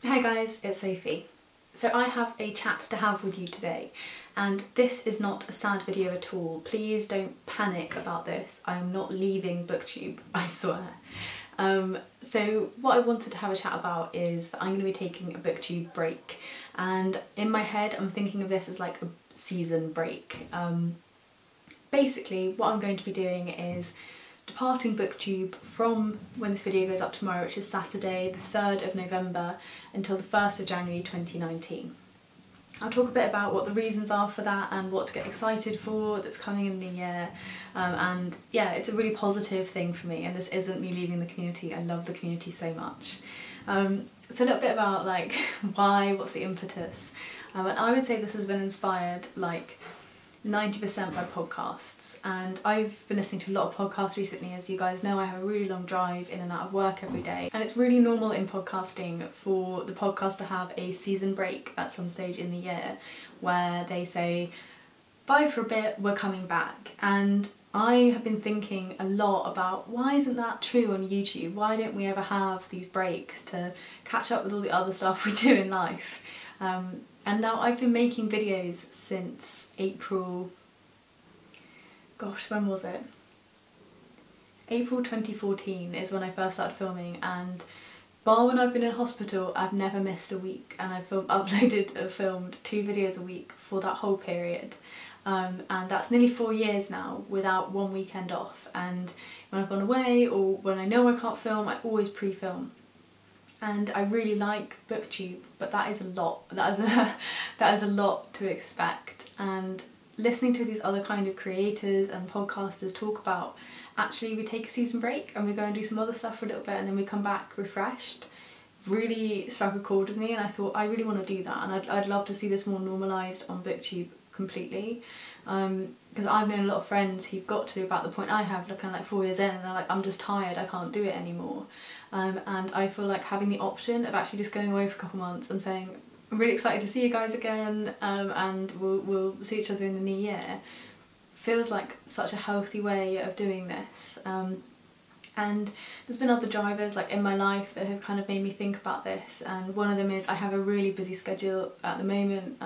Hi guys, it's Sophie. So I have a chat to have with you today, and this is not a sad video at all. Please don't panic about this. I am not leaving Booktube, I swear. So what I wanted to have a chat about is that I'm going to be taking a Booktube break, and in my head I'm thinking of this as like a season break. Basically what I'm going to be doing is departing Booktube from when this video goes up tomorrow, which is Saturday the 3rd of November, until the 1st of January 2019. I'll talk a bit about what the reasons are for that and what to get excited for that's coming in the new year, and yeah, it's a really positive thing for me, and this isn't me leaving the community. I love the community so much. So a little bit about like why, what's the impetus, and I would say this has been inspired like 90% by podcasts, and I've been listening to a lot of podcasts recently. As you guys know, I have a really long drive in and out of work every day, and it's really normal in podcasting for the podcast to have a season break at some stage in the year where they say bye for a bit, we're coming back. And I have been thinking a lot about why isn't that true on YouTube? Why don't we ever have these breaks to catch up with all the other stuff we do in life? And now I've been making videos since April, gosh, when was it? April 2014 is when I first started filming, and bar when I've been in hospital, I've never missed a week, and I've filmed 2 videos a week for that whole period. And that's nearly 4 years now without one weekend off, and when I've gone away or when I know I can't film, I always pre-film. And I really like Booktube, but that is a lot. That is a lot to expect. And listening to these other kind of creators and podcasters talk about, actually we take a season break and we go and do some other stuff for a little bit and then we come back refreshed, really struck a chord with me, and I thought I really want to do that, and I'd love to see this more normalised on Booktube completely. Because I've known a lot of friends who've got to about the point I have, kind of like 4 years in, and they're like, I'm just tired, I can't do it anymore. And I feel like having the option of actually just going away for a couple months and saying, I'm really excited to see you guys again, and we'll see each other in the new year, feels like such a healthy way of doing this. And there's been other drivers like in my life that have kind of made me think about this, and one of them is I have a really busy schedule at the moment.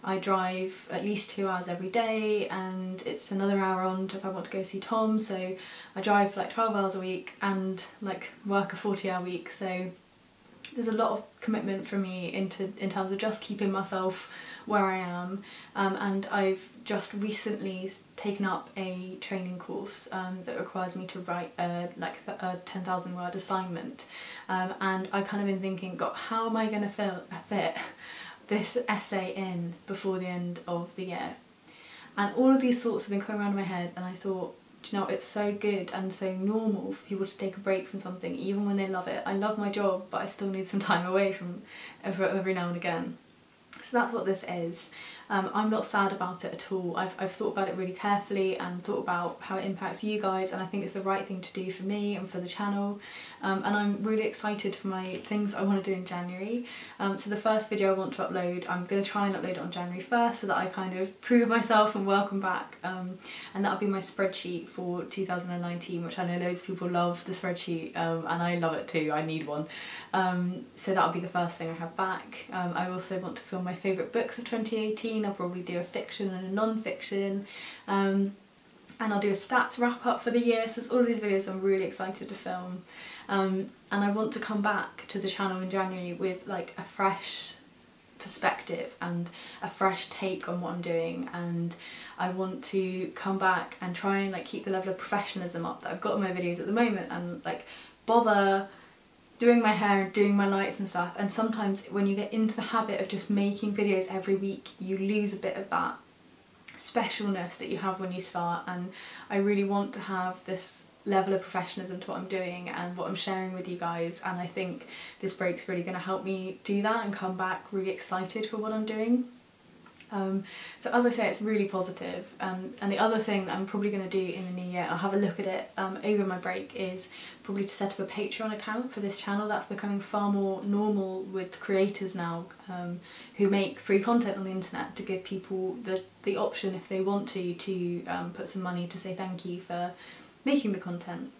I drive at least 2 hours every day, and it's another hour on if I want to go see Tom, so I drive for like 12 hours a week and like work a 40-hour week, so there's a lot of commitment for me in terms of just keeping myself where I am, and I've just recently taken up a training course that requires me to write a 10,000 word assignment, and I kind of been thinking, God, how am I going to fit this essay in before the end of the year? And all of these thoughts have been going around in my head, and I thought, do you know, it's so good and so normal for people to take a break from something even when they love it. I love my job, but I still need some time away from every now and again. So that's what this is. I'm not sad about it at all. I've thought about it really carefully and thought about how it impacts you guys, and I think it's the right thing to do for me and for the channel, and I'm really excited for my things I want to do in January. So the first video I want to upload, I'm going to try and upload it on January 1st so that I kind of prove myself and welcome back, and that'll be my spreadsheet for 2019, which I know loads of people love the spreadsheet, and I love it too, I need one. So that'll be the first thing I have back. I also want to film my favourite books of 2018. I'll probably do a fiction and a non-fiction, and I'll do a stats wrap up for the year. So there's all of these videos I'm really excited to film, and I want to come back to the channel in January with like a fresh perspective and a fresh take on what I'm doing, and I want to come back and try and like keep the level of professionalism up that I've got in my videos at the moment, and like bother doing my hair and doing my lights and stuff. And sometimes when you get into the habit of just making videos every week, you lose a bit of that specialness that you have when you start, and I really want to have this level of professionalism to what I'm doing and what I'm sharing with you guys, and I think this break's really going to help me do that and come back really excited for what I'm doing. So as I say, it's really positive, and the other thing that I'm probably going to do in the new year, I'll have a look at it over my break, is probably to set up a Patreon account for this channel. That's becoming far more normal with creators now, who make free content on the internet, to give people the option, if they want to put some money to say thank you for making the content.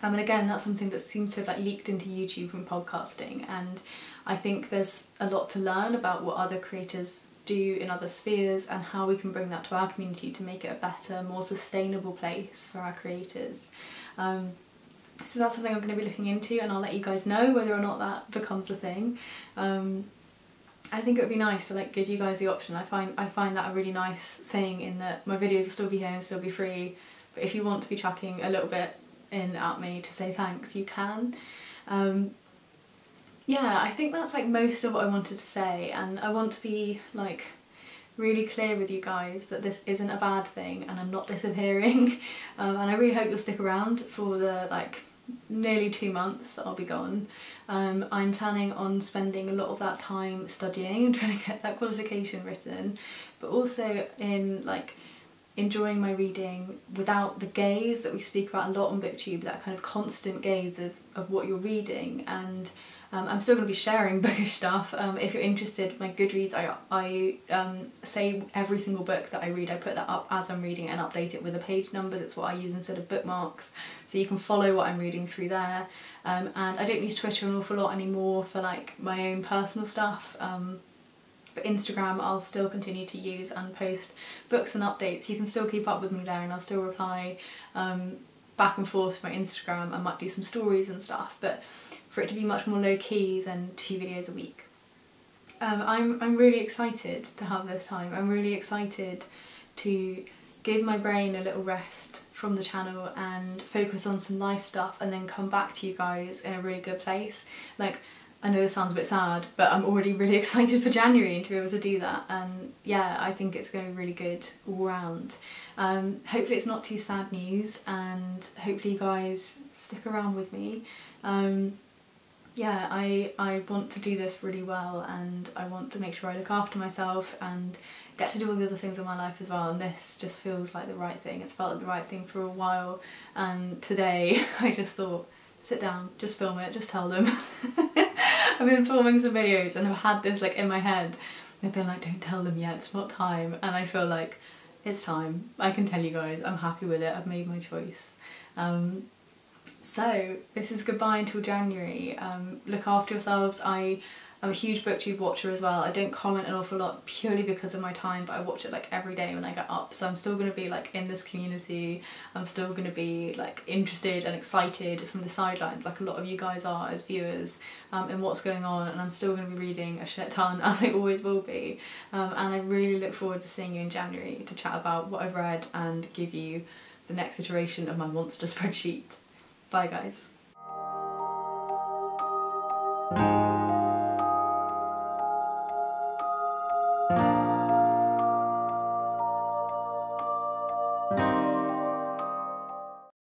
And again, that's something that seems to have like leaked into YouTube from podcasting, and I think there's a lot to learn about what other creators do in other spheres and how we can bring that to our community to make it a better, more sustainable place for our creators. So that's something I'm going to be looking into, and I'll let you guys know whether or not that becomes a thing. I think it would be nice to like give you guys the option. I find that a really nice thing, in that my videos will still be here and still be free, but if you want to be chucking a little bit in at me to say thanks, you can. Yeah, I think that's like most of what I wanted to say, and I want to be like really clear with you guys that this isn't a bad thing and I'm not disappearing. And I really hope you'll stick around for the like nearly 2 months that I'll be gone. I'm planning on spending a lot of that time studying and trying to get that qualification written, but also in like enjoying my reading without the gaze that we speak about a lot on Booktube, that kind of constant gaze of what you're reading. And I'm still going to be sharing bookish stuff. If you're interested, my Goodreads, I say every single book that I read, I put that up as I'm reading and update it with the page numbers. It's what I use instead of bookmarks, so you can follow what I'm reading through there. And I don't use Twitter an awful lot anymore for like my own personal stuff. But Instagram I'll still continue to use and post books and updates. You can still keep up with me there, and I'll still reply back and forth to my Instagram. I might do some stories and stuff, but for it to be much more low-key than 2 videos a week. I'm really excited to have this time. I'm really excited to give my brain a little rest from the channel and focus on some life stuff, and then come back to you guys in a really good place. Like, I know this sounds a bit sad, but I'm already really excited for January and to be able to do that, and yeah, I think it's going to be really good all round. Hopefully it's not too sad news, and hopefully you guys stick around with me. Yeah, I want to do this really well, and I want to make sure I look after myself and get to do all the other things in my life as well, and this just feels like the right thing. It's felt like the right thing for a while, and today I just thought, sit down, just film it, just tell them. I've been filming some videos and I've had this like in my head. They've been like, don't tell them yet, it's not time. And I feel like it's time. I can tell you guys, I'm happy with it, I've made my choice. So this is goodbye until January. Look after yourselves. I'm a huge Booktube watcher as well. I don't comment an awful lot purely because of my time, but I watch it like every day when I get up. So I'm still going to be like in this community. I'm still going to be like interested and excited from the sidelines, like a lot of you guys are as viewers, in what's going on. And I'm still going to be reading a shit ton, as I always will be. And I really look forward to seeing you in January to chat about what I've read and give you the next iteration of my monster spreadsheet. Bye guys.